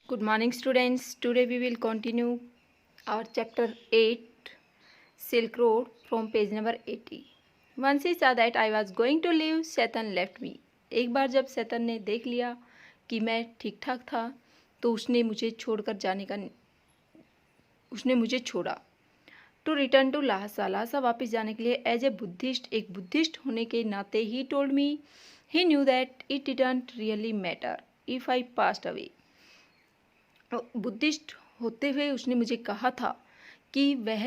Good morning, students. Today we will continue our chapter 8, Silk Road, from page number 80. Once he saw that I was going to leave, Satan left me. एक बार जब शैतान ने देख लिया कि मैं ठीक ठाक था तो उसने मुझे छोड़ा। टू रिटर्न टू लाहसा, लाहसा वापस जाने के लिए एज ए बुद्धिस्ट, एक बुद्धिस्ट होने के नाते he told me he knew that it didn't really matter if I passed away. Buddhist होते हुए उसने मुझे कहा था कि वह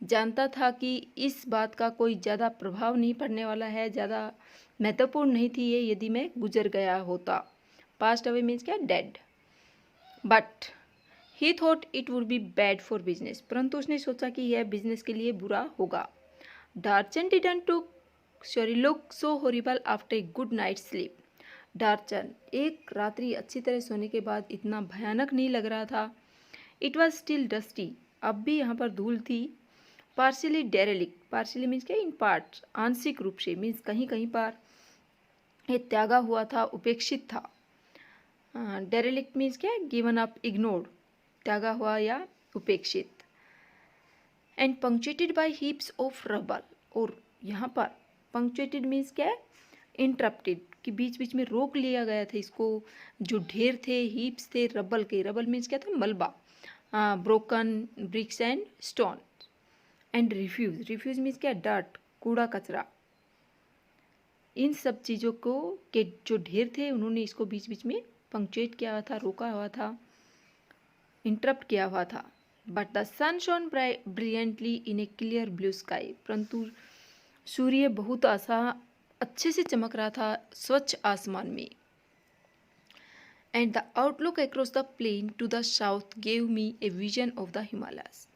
जानता था कि इस बात का कोई ज़्यादा प्रभाव नहीं पड़ने वाला है, ज़्यादा महत्वपूर्ण नहीं थी ये यदि मैं गुजर गया होता। पास्ट अवे मीन्स क्या, dead. But he thought it would be bad for business, परंतु उसने सोचा कि यह बिजनेस के लिए बुरा होगा। Darchen didn't look so horrible after a good night sleep. Darchen, एक रात्रि अच्छी तरह सोने के बाद इतना भयानक नहीं लग रहा था। इट वॉज स्टिल डस्टी, अब भी यहाँ पर धूल थी। पार्शियली डेरेलिक्ट, पार्शियली मीन्स क्या, इन पार्ट, आंशिक रूप से, मीन्स कहीं कहीं पर ये त्यागा हुआ था, उपेक्षित था। डेरेलिक्ट मीन्स क्या, गिवन अप, इग्नोर्ड, त्यागा हुआ या उपेक्षित। And punctuated by heaps of rubble, और यहाँ पर पंक्चुएटेड मीन्स क्या है, इंटरप्टेड, कि बीच बीच में रोक लिया गया था इसको। जो ढेर थे, हीप्स थे रबल के, रबल मीन्स क्या था, मलबा, broken bricks and stone. And refuse, refuse means क्या, डर्ट, कूड़ा कचरा। इन सब चीज़ों को के जो ढेर थे उन्होंने इसको बीच बीच में पंक्चुएट किया हुआ था, रोका हुआ था, इंटरप्ट किया हुआ था। But the sun shone brilliantly in a clear blue sky, परंतु सूर्य बहुत अच्छे से चमक रहा था स्वच्छ आसमान में। And the outlook across the plain to the south gave me a vision of the Himalayas,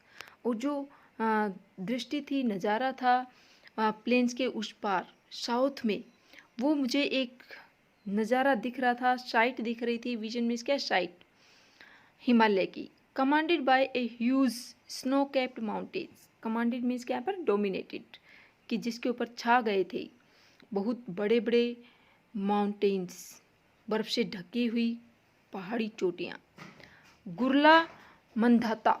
और जो दृष्टि थी, नज़ारा था प्लेन्स के उस पार साउथ में, वो मुझे एक नज़ारा दिख रहा था, साइट दिख रही थी। विजन मीन्स क्या, साइट, हिमालय की। Commanded by a huge snow capped mountains, commanded means क्या, पर डोमिनेटेड, कि जिसके ऊपर छा गए थे बहुत बड़े बड़े माउंटेन्स, बर्फ से ढकी हुई पहाड़ी चोटियाँ। गुरला मंदाता,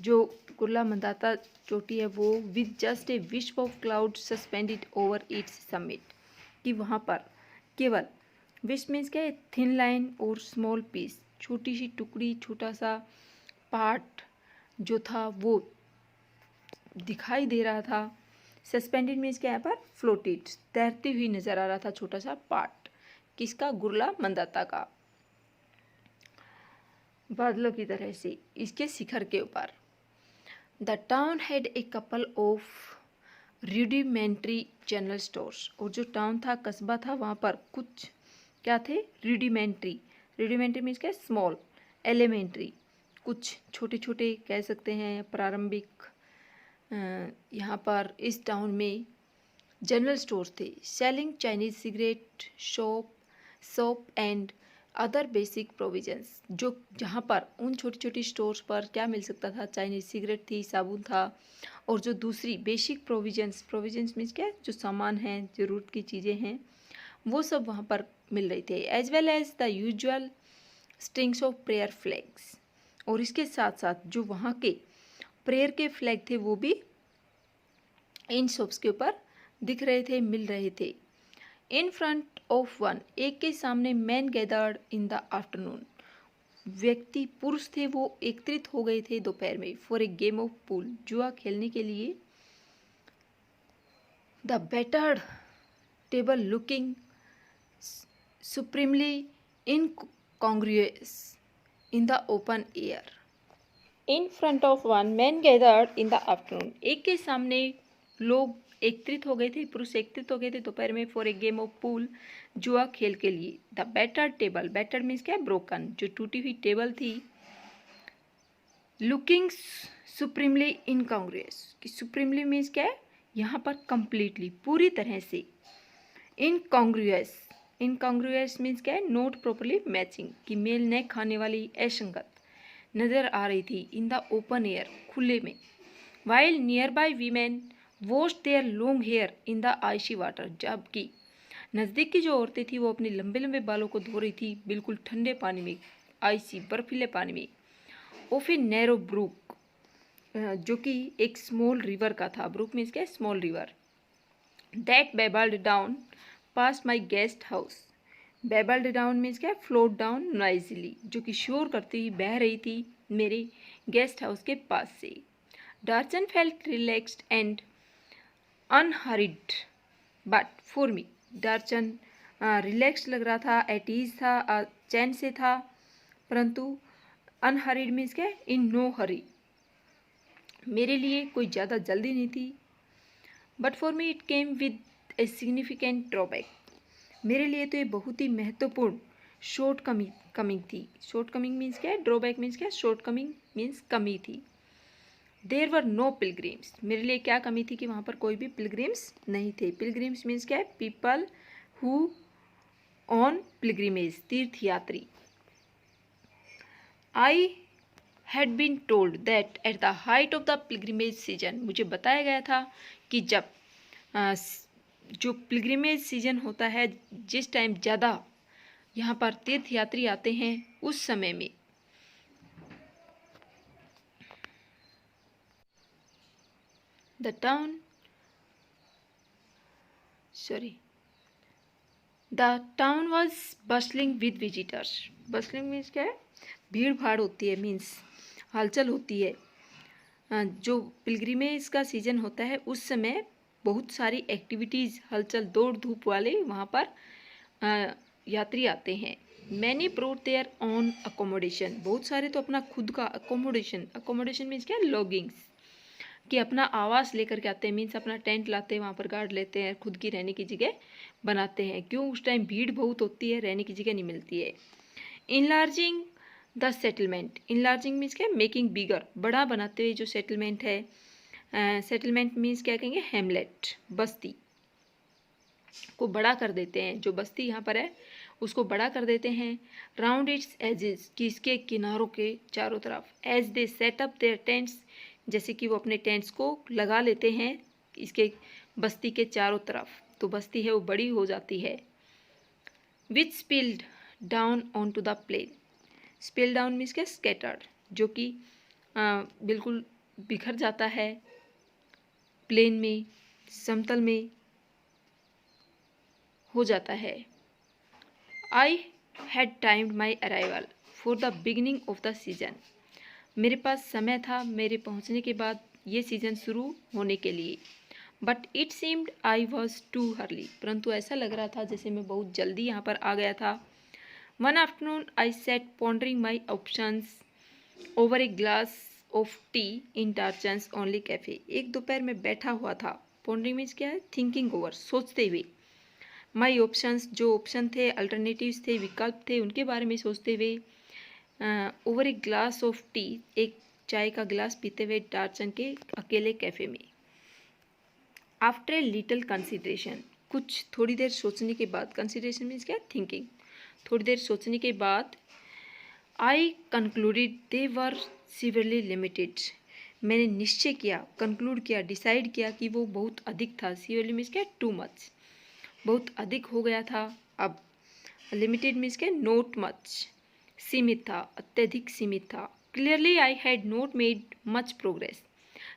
जो गुरला मंदाता चोटी है वो, with just a wisp of cloud suspended over it's summit, कि वहाँ पर केवल, विस्प मीन्स क्या है, थिन लाइन और स्मॉल पीस, छोटी सी टुकड़ी, छोटा सा पार्ट जो था वो दिखाई दे रहा था। सस्पेंडेड मीन्स क्या है, पर फ्लोटेड, तैरती हुई नजर आ रहा था छोटा सा पार्ट, किसका, गुरला मंदाता का, बादलों की तरह से इसके शिखर के ऊपर। The town had a couple of rudimentary general stores, और जो टाउन था, कस्बा था, वहाँ पर कुछ क्या थे, रूडिमेंट्री, रूडिमेंट्री मीन्स क्या, स्मॉल, एलिमेंट्री, कुछ छोटे छोटे कह सकते हैं, प्रारंभिक। यहाँ पर इस टाउन में जनरल स्टोर्स थे, selling Chinese cigarette, soap and other basic provisions, जो जहाँ पर उन छोटी छोटी स्टोर्स पर क्या मिल सकता था, चाइनीज सिगरेट थी, साबुन था, और जो दूसरी बेसिक प्रोविजंस, प्रोविजंस मीन्स क्या, जो सामान हैं, ज़रूरत की चीज़ें हैं, वो सब वहाँ पर मिल रही थे। As well as the usual strings of prayer flags, और इसके साथ साथ जो वहाँ के प्रेयर के फ्लैग थे वो भी इन शॉप्स के ऊपर दिख रहे थे, मिल रहे थे। इन फ्रंट ऑफ वन, एक के सामने, man gathered in the afternoon, व्यक्ति, पुरुष थे, वो एकत्रित हो गए थे दोपहर में, for a game of pool, जुआ खेलने के लिए। The battered table looking supremely incongruous in the open air. In front of one man gathered in the afternoon, एक के सामने लोग एकत्रित हो गए थे, पुरुष एकत्रित हो गए थे दोपहर में, for a game of pool, जुआ खेल के लिए। The battered table, battered means क्या, ब्रोकन, जो टूटी हुई टेबल थी। लुकिंग सुप्रीमली इनकॉन्ग्रुअस, कि सुप्रीमली मीन्स क्या है, यहाँ पर कंप्लीटली, पूरी तरह से। इनकॉन्ग्रुअस, इनकॉन्ग्रुअस मीन्स क्या है, नॉट प्रॉपरली मैचिंग, कि मेल न खाने वाली, असंगत नजर आ रही थी। इन द ओपन एयर, खुले में। While near by women wash their long hair in the icy water, जबकि नज़दीक की जो औरतें थी वो अपने लंबे लंबे बालों को धो रही थी बिल्कुल ठंडे पानी में, आइसी बर्फीले पानी में, ऑफ ए नैरो ब्रूक, जो कि एक स्मॉल रिवर का था। ब्रूक मीन्स क्या, small river, that babbled down past my guest house. Babbled down means क्या, फ्लोट डाउन नॉइजली, जो कि शोर करती हुई बह रही थी मेरे गेस्ट हाउस के पास से। Darchen felt relaxed and unhurried but for me, Darchen relaxed लग रहा था, एट ईज था, चैन से था, परंतु अनहरिड मीन्स क्या, इन नो हरी, मेरे लिए कोई ज़्यादा जल्दी नहीं थी। But for me it came with a significant drawback, मेरे लिए तो ये बहुत ही महत्वपूर्ण शॉर्ट कमिंग थी। शॉर्ट कमिंग मीन्स क्या है, ड्रॉबैक मीन्स क्या, शॉर्ट कमिंग मीन्स कमी थी। देयर वर नो पिलग्रिम्स, मेरे लिए क्या कमी थी कि वहाँ पर कोई भी पिलग्रिम्स नहीं थे। पिलग्रिम्स मीन्स क्या है, पीपल हु ऑन पिलग्रिमेज, तीर्थयात्री। I had been told that at the height of the pilgrimage season, मुझे बताया गया था कि जब जो पिलग्रिमेज सीजन होता है, जिस टाइम ज़्यादा यहाँ पर तीर्थयात्री आते हैं, उस समय में the town was bustling with visitors. Bustling means क्या है, भीड़ भाड़ होती है, मीन्स हलचल होती है। जो पिलग्रिमेज का सीजन होता है उस समय बहुत सारी एक्टिविटीज़, हलचल, दौड़ धूप वाले वहाँ पर यात्री आते हैं। Many brought their own accommodation, बहुत सारे तो अपना खुद का अकोमोडेशन, अकोमोडेशन मीन्स क्या, लॉगिंग्स, कि अपना आवास लेकर के आते हैं, मीन्स अपना टेंट लाते हैं, वहाँ पर गार्ड लेते हैं, खुद की रहने की जगह बनाते हैं। क्यों, उस टाइम भीड़ बहुत होती है, रहने की जगह नहीं मिलती है। Enlarging the settlement, enlarging means क्या, मेकिंग बिगर, बड़ा बनाते हुए जो सेटलमेंट है, सेटलमेंट मीन्स क्या कहेंगे, हेमलेट, बस्ती को बड़ा कर देते हैं। जो बस्ती यहाँ पर है उसको बड़ा कर देते हैं। राउंड इट्स एजेस, कि इसके किनारों के चारों तरफ। As they set up their tents, जैसे कि वो अपने टेंट्स को लगा लेते हैं इसके बस्ती के चारों तरफ, तो बस्ती है वो बड़ी हो जाती है। Which spilled down on to the plain, spill down means क्या, स्कैटर्ड, जो कि बिल्कुल बिखर जाता है प्लेन में, समतल में हो जाता है। I had timed my arrival for the beginning of the season, मेरे पास समय था मेरे पहुंचने के बाद ये सीज़न शुरू होने के लिए। But it seemed I was too early, परंतु ऐसा लग रहा था जैसे मैं बहुत जल्दी यहाँ पर आ गया था। One afternoon I sat pondering my options over a glass of tea in Darchen's only cafe, एक दोपहर में बैठा हुआ था। पॉन्डरिंग मीन्स क्या है, थिंकिंग ओवर, सोचते हुए। माई ऑप्शंस, जो ऑप्शन थे, अल्टरनेटिव्स थे, विकल्प थे, उनके बारे में सोचते हुए। Over a glass of T, एक चाय का गिलास पीते हुए डार्चन के अकेले कैफ़े में। आफ्टर ए लिटिल कंसिडरेशन, कुछ थोड़ी देर सोचने के बाद, कंसिडरेशन मीन्स क्या, थिंकिंग, थोड़ी देर सोचने के बाद। आई कंक्लूडेड दे वर सीवियरली लिमिटेड, मैंने निश्चय किया, कंक्लूड किया, डिसाइड किया कि वो बहुत अधिक था। सीवियरली मीन्स क्या, टू मच, बहुत अधिक हो गया था। अब लिमिटेड मीन्स क्या, नॉट मच, सीमित था, अत्यधिक सीमित था। Clearly I had not made much progress,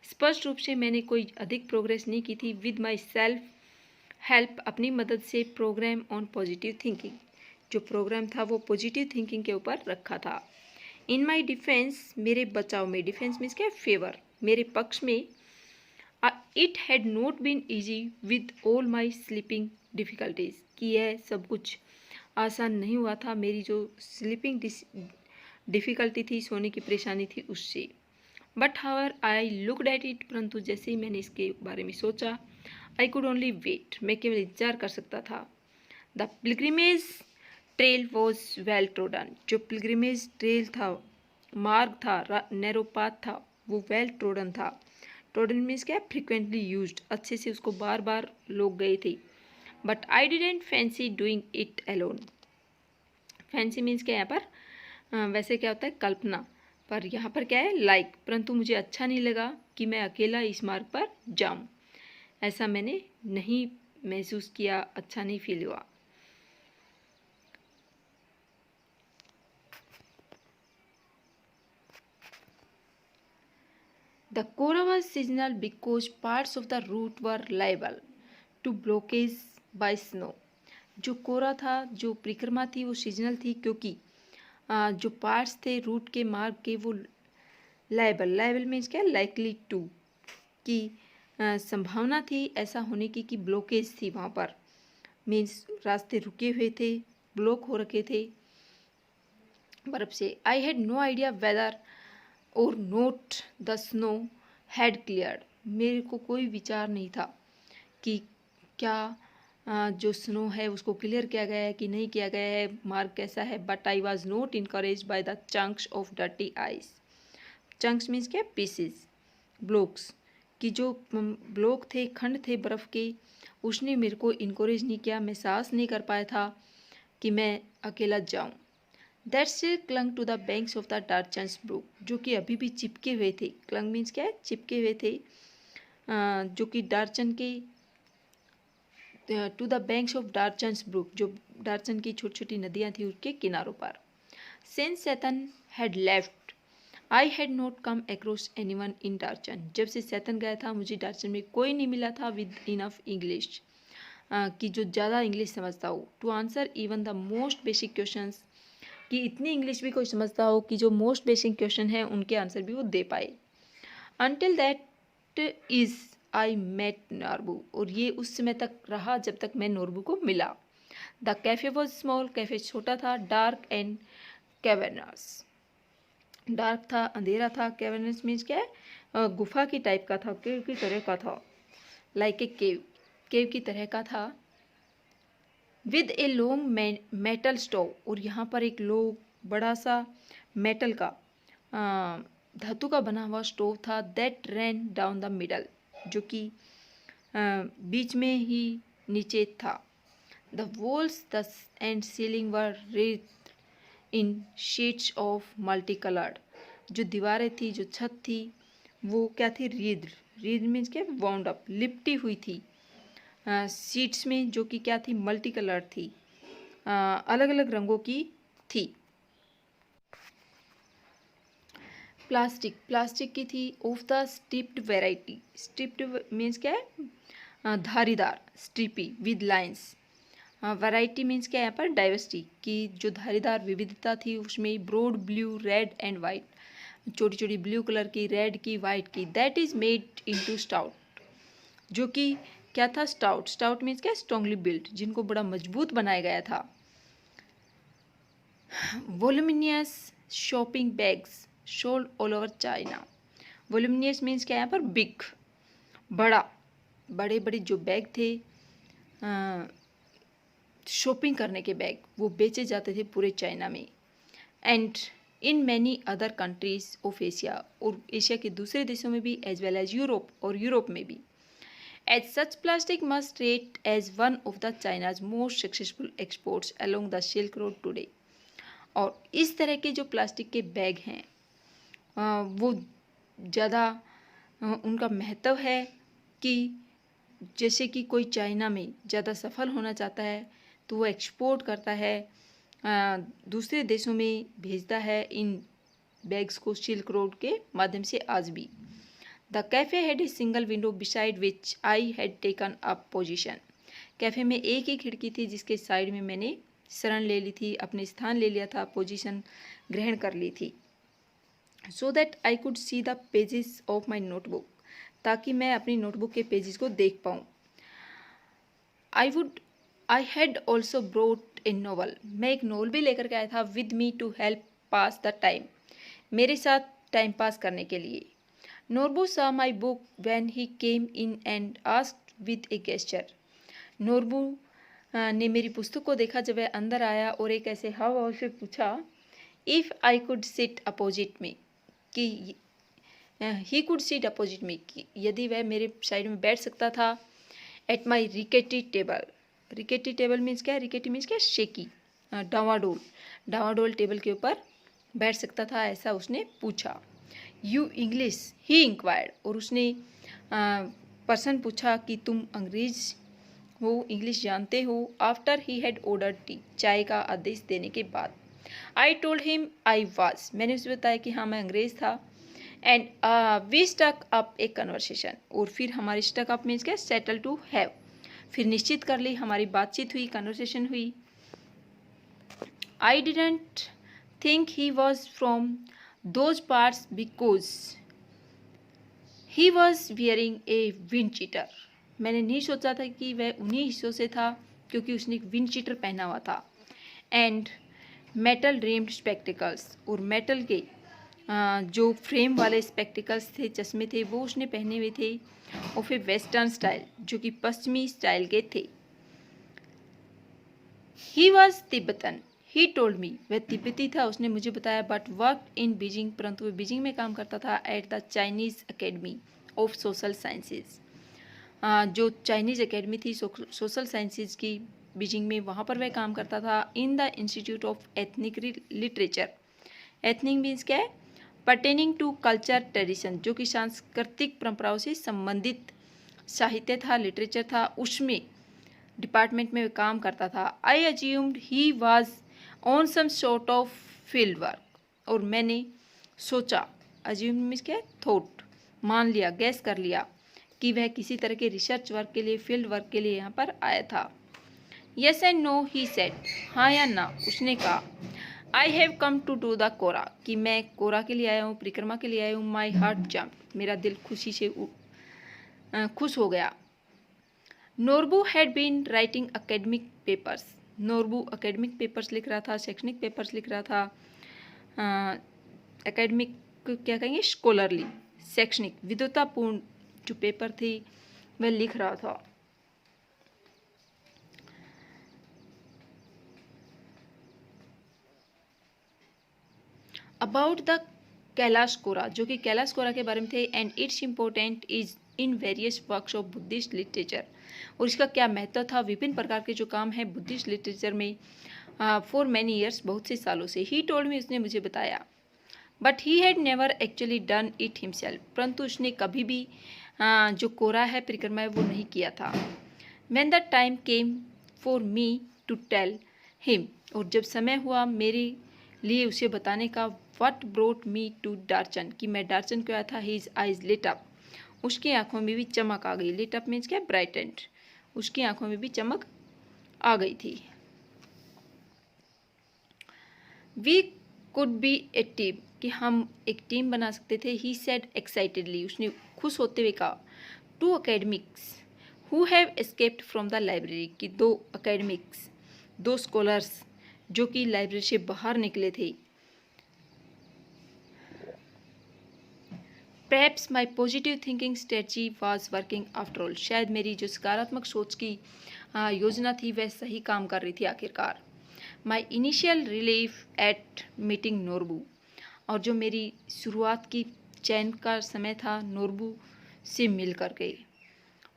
स्पष्ट रूप से मैंने कोई अधिक प्रोग्रेस नहीं की थी। विद माई सेल्फ हेल्प, अपनी मदद से, प्रोग्राम ऑन पॉजिटिव थिंकिंग, जो प्रोग्राम था वो पॉजिटिव थिंकिंग के ऊपर रखा था। इन माई डिफेंस, मेरे बचाव में, डिफेंस मीन्स क्या, फेवर, मेरे पक्ष में। It had not been easy with all my sleeping difficulties, कि यह सब कुछ आसान नहीं हुआ था मेरी जो स्लीपिंग डिफ़िकल्टी थी, सोने की परेशानी थी, उससे। But however I looked at it, परंतु जैसे ही मैंने इसके बारे में सोचा, आई कुड ओनली वेट, मैं केवल इंतजार कर सकता था। The pilgrimage trail was well trodden, जो पिलग्रिमेज ट्रेल था, मार्ग था, नैरो पाथ था, वो वेल ट्रोडन था। ट्रोडन मीन्स क्या, फ्रिक्वेंटली यूज्ड, अच्छे से उसको बार बार लोग गए थे। But I didn't fancy doing it alone, fancy means क्या यहाँ पर, वैसे क्या होता है, कल्पना, पर यहाँ पर क्या है, लाइक, परंतु मुझे अच्छा नहीं लगा कि मैं अकेला इस मार्ग पर जाऊँ, ऐसा मैंने नहीं महसूस किया, अच्छा नहीं फील हुआ। The kora was seasonal because parts of the route were liable to blockage by snow. जो कोरा था, जो परिक्रमा थी, वो सीजनल थी क्योंकि जो पार्ट्स थे रूट के मार्ग के वो लाइबल मीन्स क्या, लाइकली टू, कि संभावना थी ऐसा होने की कि ब्लॉकेज थी वहाँ पर, मीन्स रास्ते रुके हुए थे, ब्लॉक हो रखे थे बर्फ से। I had no idea whether or not the snow had cleared. मेरे को कोई विचार नहीं था कि क्या जो स्नो है उसको क्लियर किया गया है कि नहीं किया गया है, मार्ग कैसा है। But I was not encourage by the chunks of dirty ice. Chunks means क्या, पीसेस, ब्लॉक्स, कि जो ब्लॉक थे, खंड थे बर्फ़ के, उसने मेरे को इनकरेज नहीं किया। मैं साहस नहीं कर पाया था कि मैं अकेला जाऊं। That still clung to the banks of the Darchen's brook, जो कि अभी भी चिपके हुए थे। क्लंग मीन्स क्या है, चिपके हुए थे, जो कि डार्चन के, to the banks of Darchen's brook, जो डार्चन की छोटी छोटी नदियाँ थी उसके किनारों पर। Since Saitan had left I had not come across anyone in Darchen. जब से सैतन गया था मुझे डार्चन में कोई नहीं मिला था विद इनफ इंग्लिश, कि जो ज़्यादा इंग्लिश समझता हो, to answer even the most basic questions, कि इतनी इंग्लिश भी कोई समझता हो कि जो मोस्ट बेसिक क्वेश्चन है उनके आंसर भी वो दे पाए। Until that is I met Norbu, और ये उस समय तक रहा जब तक मैं नॉर्बू को मिला। The cafe was small, cafe छोटा था, डार्क एंड कैवर्नस, डार्क था, अंधेरा था, कैवर्नस मीन्स क्या है, गुफा की टाइप का था, केव की तरह का था, लाइक ए केव, केव की तरह का था। With a long metal stove, और यहाँ पर एक लोग बड़ा सा मेटल का, धातु का बना हुआ स्टोव था। That rain down the middle, जो कि बीच में ही नीचे था। The walls the end ceiling were rigged in sheets of multi coloured, जो दीवारें थी, जो छत थी, वो क्या थी, रीड मीन्स क्या, वाउंड अप, लिपटी हुई थी शीट्स में, जो कि क्या थी, मल्टी कलर थी, अलग अलग रंगों की थी। प्लास्टिक की थी, of the striped variety, striped means क्या है, धारीदार, stripy with lines, variety means क्या है यहाँ पर, डाइवर्सिटी, की जो धारीदार विविधता थी उसमें, broad blue, red and white, छोटी छोटी ब्लू कलर की, रेड की, वाइट की। That is made into stout, जो कि क्या था, स्टाउट मीन्स क्या, स्ट्रांगली बिल्ट, जिनको बड़ा मजबूत बनाया गया था। Voluminous shopping bags sold all over China. Voluminous means क्या है यहाँ पर, बिग, बड़ा, बड़े बड़े जो बैग थे, शॉपिंग करने के बैग, वो बेचे जाते थे पूरे चाइना में। And in many other countries of Asia, और एशिया के दूसरे देशों में भी, एज वेल एज यूरोप, और यूरोप में भी। As such plastic must rate as one of the China's most successful exports along the silk road today. और इस तरह के जो प्लास्टिक के बैग हैं, वो ज़्यादा उनका महत्व है कि जैसे कि कोई चाइना में ज़्यादा सफल होना चाहता है तो वो एक्सपोर्ट करता है, दूसरे देशों में भेजता है इन बैग्स को सिल्क रोड के माध्यम से आज भी। The cafe had a single window beside which I had taken up position. Cafe में एक ही खिड़की थी जिसके साइड में मैंने शरण ले ली थी, अपने स्थान ले लिया था, पोजीशन ग्रहण कर ली थी। So that I could see the pages of my notebook, ताकि मैं अपनी नोटबुक के पेजेस को देख पाऊँ। I had also brought a novel, मैं एक नॉवल भी लेकर के आया था, with me to help pass the time, मेरे साथ टाइम पास करने के लिए। Norbu saw my book when he came in and asked with a gesture. Norbu ने मेरी पुस्तक को देखा जब वह अंदर आया और एक ऐसे हाव भाव से पूछा, if I could seat opposite में, कि ही कुड सिट अपोजिट में, कि यदि वह मेरे साइड में बैठ सकता था। At my rickety table, rickety table means क्या है, रिकेटी मीन्स क्या, शेकी, डावाडोल टेबल के ऊपर बैठ सकता था, ऐसा उसने पूछा। यू इंग्लिश, ही इंक्वायर्ड, और उसने पर्सन पूछा कि तुम अंग्रेज हो, इंग्लिश जानते हो। After he had ordered tea, चाय का आदेश देने के बाद। I told him I was, मैंने उसे बताया कि हाँ मैं अंग्रेज था। And we struck up a conversation, और फिर हमारी स्टक अप मीन्स क्या, सेटल टू हैव, फिर निश्चित कर ली, हमारी बातचीत हुई, कन्वर्सेशन हुई। I didn't think he was from those parts because he was wearing a windcheater, मैंने नहीं सोचा था कि वह उन्हीं हिस्सों से था क्योंकि उसने एक विंड चीटर पहना हुआ था। एंड मेटल रिम्ड स्पेक्टिकल्स, और मेटल के जो फ्रेम वाले स्पेक्टिकल्स थे, चश्मे थे, वो उसने पहने हुए थे, और फिर वेस्टर्न स्टाइल, जो कि पश्चिमी स्टाइल के थे। He was Tibetan, he told me, वह तिब्बती था, उसने मुझे बताया, बट वर्क इन बीजिंग, परंतु वह बीजिंग में काम करता था, at the Chinese academy of social sciences, जो चाइनीज़ एकेडमी थी सोशल साइंसेज की बीजिंग में, वहाँ पर वह काम करता था। In the institute of ethnic literature, ethnic means क्या है, पर्टेनिंग टू कल्चर ट्रेडिशन, जो कि सांस्कृतिक परंपराओं से संबंधित साहित्य था, लिटरेचर था, उसमें डिपार्टमेंट में काम करता था। I assumed he was on some sort of field work, और मैंने सोचा, अज्यूम मीन्स क्या है, थॉट, मान लिया, गैस कर लिया कि वह किसी तरह के रिसर्च वर्क के लिए, फील्ड वर्क के लिए यहाँ पर आया था। Yes and no he said, हाँ या ना, उसने कहा। I have come to do the kora, कि मैं कोरा के लिए आया हूँ, परिक्रमा के लिए आया हूँ। माई हार्ट जम्प, मेरा दिल खुशी से खुश हो गया। Norbu had been writing academic papers, Norbu academic papers लिख रहा था, शैक्षणिक पेपर्स लिख रहा था, एकेडमिक क्या कहेंगे, स्कॉलरली, शैक्षणिक, विद्वतापूर्ण जो पेपर थे वह लिख रहा था। अबाउट द कैलाश कोरा, जो कि कैलाश कोरा के बारे में थे। And it's important is in various works of Buddhist literature, और इसका क्या महत्व था विभिन्न प्रकार के जो काम है बुद्धिस्ट लिटरेचर में फॉर मैनी ईयर्स, बहुत से सालों से। ही टोल्ड मी, उसने मुझे बताया। But he had never actually done it himself, परंतु उसने कभी भी जो कोरा है, परिक्रमा है, वो नहीं किया था। When the time came for me to tell him, और जब समय हुआ मेरे लिए उसे बताने का, what brought me to Darchen, कि मैं डार्चन को आया था। हिज आइज लिट अप, उसकी आंखों में भी चमक आ गई। लिट अप मीन्स क्या, ब्राइटेंड, उसकी आंखों में भी चमक आ गई थी। We could be a team, कि हम एक टीम बना सकते थे। ही सेड एक्साइटेडली, उसने खुश होते हुए कहा। Two academics who have escaped from the library, कि दो अकेडमिक्स, दो स्कॉलर्स जो कि लाइब्रेरी से बाहर निकले थे। Perhaps my positive thinking strategy was working after all, शायद मेरी जो सकारात्मक सोच की योजना थी वह सही काम कर रही थी आखिरकार। My initial relief at meeting Norbu, और जो मेरी शुरुआत की चैन का समय था नोरबू से मिल कर के।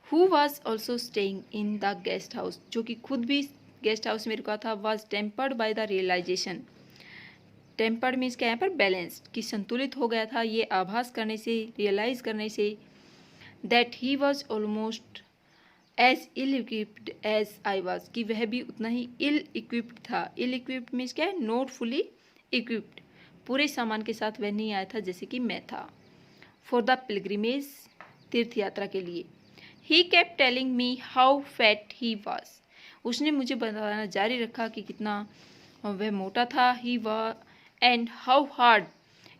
Who was also staying in the guest house, जो कि खुद भी गेस्ट हाउस में रुका था। Was tempered by the realization, tempered means क्या, यहाँ पर बैलेंस्ड, कि संतुलित हो गया था ये आभास करने से, रियलाइज करने से, that he was almost as ill equipped as I was, कि वह भी उतना ही इल इक्विप्ड था। इल इक्विप्ड मीन्स क्या है, नॉट फुली इक्विप्ड, पूरे सामान के साथ वह नहीं आया था जैसे कि मैं था। फॉर द पिलग्रिमेज, तीर्थ यात्रा के लिए। He kept telling me how fat he was, उसने मुझे बताना जारी रखा कि कितना वह मोटा था। He was and how hard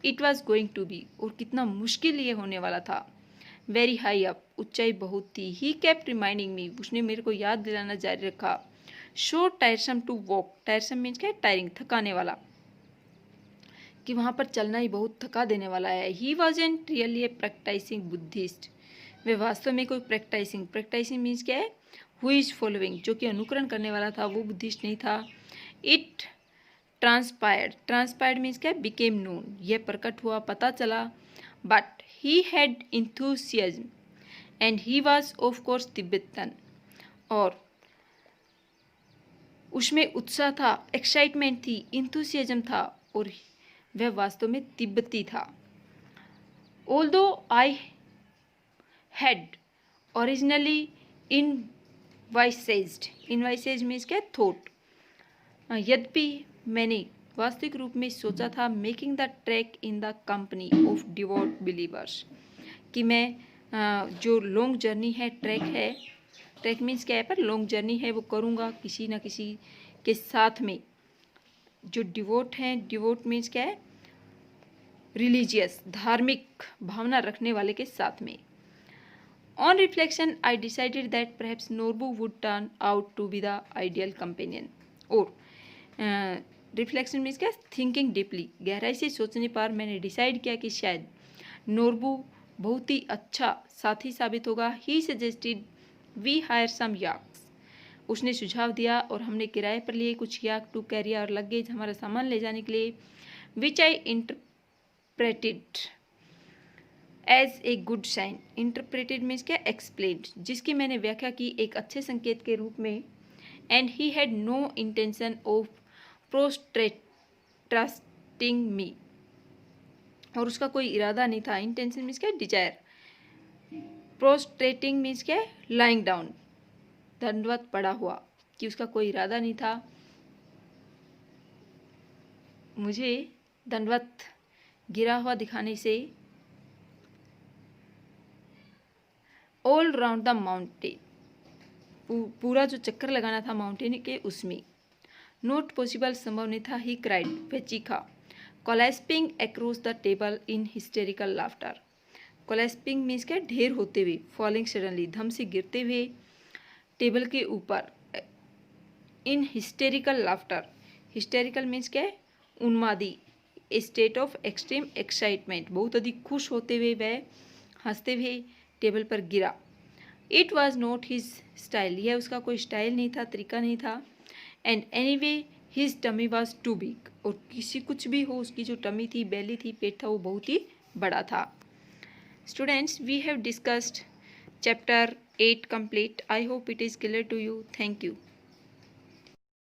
it was going to be, और कितना मुश्किल ये होने वाला था। वेरी हाई अप, ऊंचाई बहुत थी। ही केप्ट रिमाइंडिंग मी, उसने मेरे को याद दिलाना जारी रखा। Show tiresome to walk, tiresome means क्या है, टायरिंग, थकाने वाला, कि वहाँ पर चलना ही बहुत थका देने वाला है। He was an really a practising Buddhist, वे वास्तव में कोई प्रैक्टिसिंग मीन्स क्या है, हु इज फॉलोइंग, जो कि अनुकरण करने वाला था, वो बुद्धिस्ट नहीं था। इट ट्रांसपायर्ड मीन्स क्या है, बिकेम नोन, यह प्रकट हुआ, पता चला। But he had enthusiasm and he was of course Tibetan, और उसमें उत्साह था, एक्साइटमेंट थी, इंथुसियाज्म था, और वह वास्तव में तिब्बती था। Although I had originally envisaged means क्या, थॉट, यद्यपि मैंने वास्तविक रूप में सोचा था making the trek in the company of devout believers, कि मैं जो लॉन्ग जर्नी है, ट्रैक है, ट्रैक मीन्स क्या है, पर लॉन्ग जर्नी है वो करूँगा किसी न किसी के साथ में। जो डिवोट हैं, डिवोट मीन्स क्या है, रिलीजियस, धार्मिक भावना रखने वाले के साथ में। On reflection I decided that perhaps Norbu would turn out to be the ideal companion. और रिफ्लेक्शन मीन्स क्या, थिंकिंग डीपली, गहराई से सोचने पर मैंने डिसाइड किया कि शायद नोरबू बहुत ही अच्छा साथी साबित होगा। He suggested we hire some yaks, उसने सुझाव दिया और हमने किराए पर लिए कुछ yak to carry our luggage, हमारा सामान ले जाने के लिए, which I interpreted as a good sign. Interpreted means क्या, एक्सप्लेन्ड, जिसकी मैंने व्याख्या की एक अच्छे संकेत के रूप में। And he had no intention of trusting me, और उसका कोई इरादा नहीं था। इंटेंशन मीन्स क्या, डिजायर। प्रोस्ट्रेटिंग मीन्स क्या, लाइंग डाउन, दंडवत पड़ा हुआ, कि उसका कोई इरादा नहीं था मुझे दंडवत गिरा हुआ दिखाने से। ऑल राउंड द माउंटेन, पूरा जो चक्कर लगाना था माउंटेन के उसमें। नोट पॉसिबल, संभव नहीं था। ही क्राइड, वह चीखा। Collapsing across the table in hysterical laughter. Collapsing means क्या, ढेर होते हुए, फॉलिंग सडनली, धम से गिरते हुए टेबल के ऊपर। इन हिस्टेरिकल लाफ्टर, हिस्टेरिकल मीन्स क्या है, उन्मादी। ए स्टेट ऑफ एक्सट्रीम एक्साइटमेंट, बहुत अधिक खुश होते हुए वह हंसते हुए टेबल पर गिरा। It was not his style, यह उसका कोई स्टाइल नहीं था, तरीका नहीं था। And anyway his tummy was too big, और किसी कुछ भी हो, उसकी जो टमी थी, बेली थी, पेट था, वो बहुत ही बड़ा था। Students, we have discussed chapter 8 complete. I hope it is clear to you. Thank you.